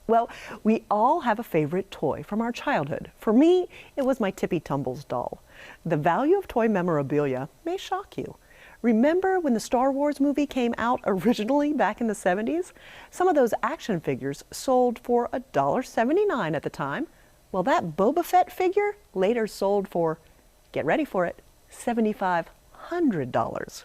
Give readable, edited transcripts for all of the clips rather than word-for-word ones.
Well, we all have a favorite toy from our childhood. For me, it was my Tippy Tumbles doll. The value of toy memorabilia may shock you. Remember when the Star Wars movie came out originally back in the 70s? Some of those action figures sold for $1.79 at the time. Well, that Boba Fett figure later sold for, get ready for it, $7,500.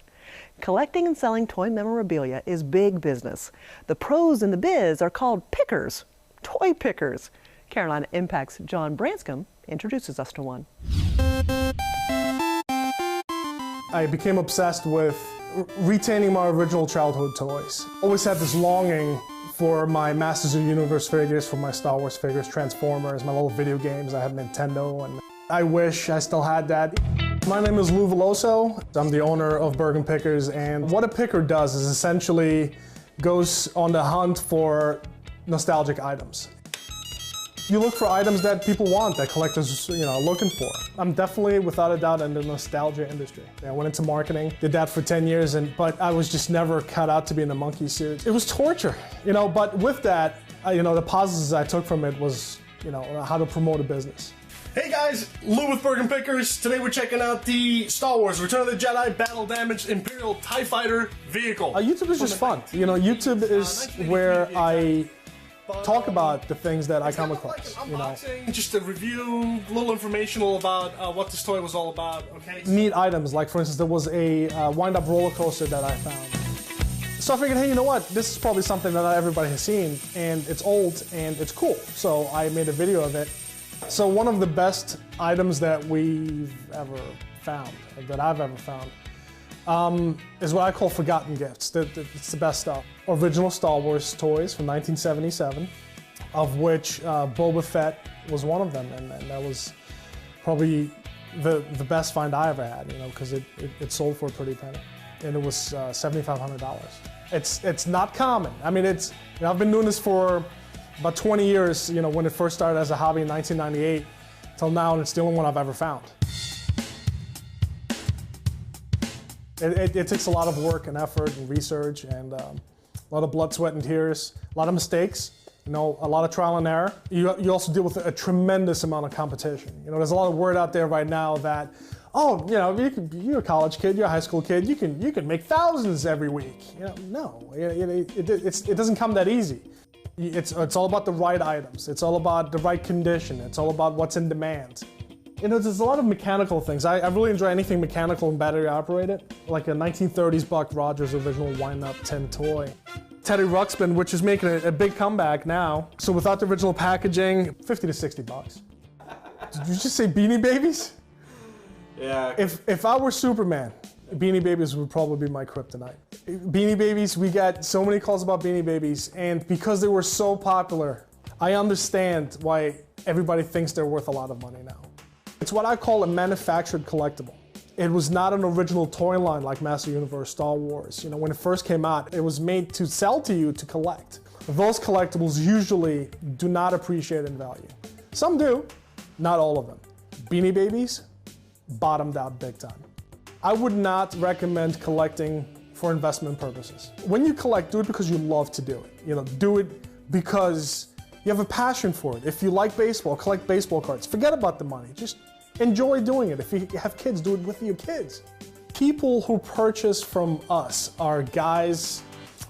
Collecting and selling toy memorabilia is big business. The pros in the biz are called pickers, toy pickers. Carolina Impact's John Brascum introduces us to one. I became obsessed with retaining my original childhood toys. Always had this longing for my Masters of the Universe figures, for my Star Wars figures, Transformers, my little video games. I had Nintendo, and I wish I still had that. My name is Lou Veloso. I'm the owner of Bergen Pickers, and what a picker does is essentially goes on the hunt for nostalgic items. You look for items that people want, that collectors are looking for. I'm definitely, without a doubt, in the nostalgia industry. I went into marketing, did that for 10 years, but I was just never cut out to be in a monkey suit. It was torture, but with that, the positives I took from it was, how to promote a business. Hey guys, Lou with Bergen Pickers. Today we're checking out the Star Wars Return of the Jedi Battle Damaged Imperial TIE Fighter vehicle. YouTube is just fun. YouTube is where I talk about the things that I come across. Like unboxing, just a review, a little informational about what this toy was all about. Okay. Neat items, like for instance, there was a wind-up roller coaster that I found. So I figured, hey, you know what? This is probably something that not everybody has seen, and it's old and it's cool. So I made a video of it. So one of the best items that we've ever found, that I've ever found, is what I call forgotten gifts. It's the best stuff. Original Star Wars toys from 1977, of which Boba Fett was one of them, and that was probably the best find I ever had, because it sold for a pretty penny, and it was $7,500. It's not common. I mean, I've been doing this for about 20 years, when it first started as a hobby in 1998, till now, and it's the only one I've ever found. It takes a lot of work and effort and research, and a lot of blood, sweat, and tears, a lot of mistakes, a lot of trial and error. You also deal with a tremendous amount of competition. There's a lot of word out there right now that, oh, you're a college kid, you're a high school kid, you can make thousands every week. No, it doesn't come that easy. It's all about the right items. It's all about the right condition. It's all about what's in demand. There's a lot of mechanical things. I really enjoy anything mechanical and battery operated, like a 1930s Buck Rogers original wind-up tin toy. Teddy Ruxpin, which is making a big comeback now. So without the original packaging, 50 to 60 bucks. Did you just say Beanie Babies? Yeah. If I were Superman, Beanie Babies would probably be my kryptonite. Beanie Babies, we got so many calls about Beanie Babies, and because they were so popular, I understand why everybody thinks they're worth a lot of money now. It's what I call a manufactured collectible. It was not an original toy line like Master Universe, Star Wars. When it first came out, it was made to sell to you to collect. Those collectibles usually do not appreciate in value. Some do, not all of them. Beanie Babies, bottomed out big time. I would not recommend collecting for investment purposes. When you collect, do it because you love to do it. Do it because you have a passion for it. If you like baseball, collect baseball cards. Forget about the money. Just enjoy doing it. If you have kids, do it with your kids. People who purchase from us are guys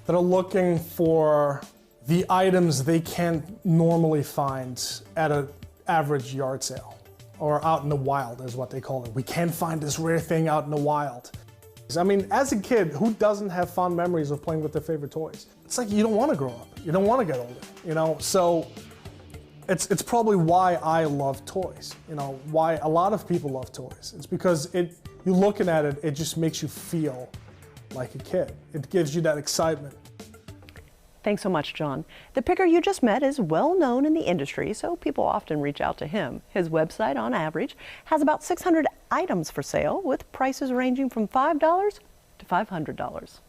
that are looking for the items they can't normally find at an average yard sale, or out in the wild is what they call it. We can't find this rare thing out in the wild. I mean, as a kid, who doesn't have fond memories of playing with their favorite toys? It's like you don't want to grow up. You don't want to get older, So it's probably why I love toys, why a lot of people love toys. It's because you're looking at it, it just makes you feel like a kid. It gives you that excitement. Thanks so much, John. The picker you just met is well known in the industry, so people often reach out to him. His website, on average, has about 600 items for sale, with prices ranging from $5 to $500.